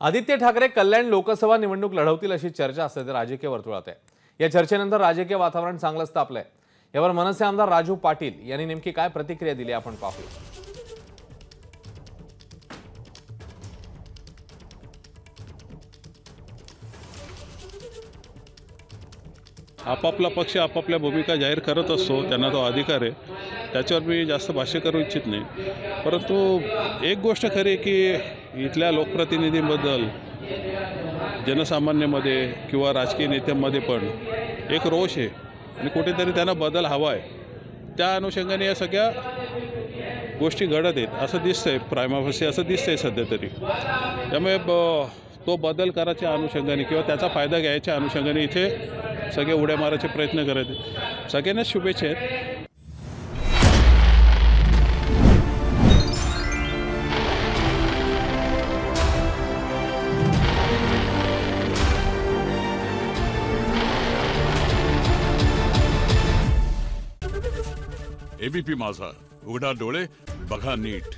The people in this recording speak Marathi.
आदित्य ठाकरे कल्याण लोकसभा निवडणूक लढवतील अशी चर्चा सध्या राजकीय वर्तुळात आहे। या चर्चेनंतर राजकीय वातावरण चांगलंच तापलंय। यावर मनसे आमदार राजू पाटील यांनी नेमकी काय प्रतिक्रिया दिली आपण पाहूया। आपापला पक्ष आपापल्या भूमिका जाहीर करत असतो, त्यांना तो अधिकार आहे, त्याच्यावर मी जास्त भाष्य करू इच्छित नाही। परंतु एक गोष्ट खरी की इथल्या लोकप्रतिनिधींबद्दल जनसामान्यांमध्ये किंवा राजकीय नेत्यांमध्ये पण एक रोष आहे आणि कुठेतरी त्यांना बदल हवा आहे। त्या अनुषंगाने या सगळ्या गोष्टी घडत आहेत असं दिसतंय, प्रायमाफसी असं दिसतंय सध्या तरी। त्यामुळे तो बदल करायच्या अनुषंगाने किंवा त्याचा फायदा घ्यायच्या अनुषंगाने इथे सगळे उड्या मारायचे प्रयत्न करत आहेत। सगळ्यांनाच शुभेच्छा आहेत। एबीपी माझा, उघडा डोळे बघा नीट।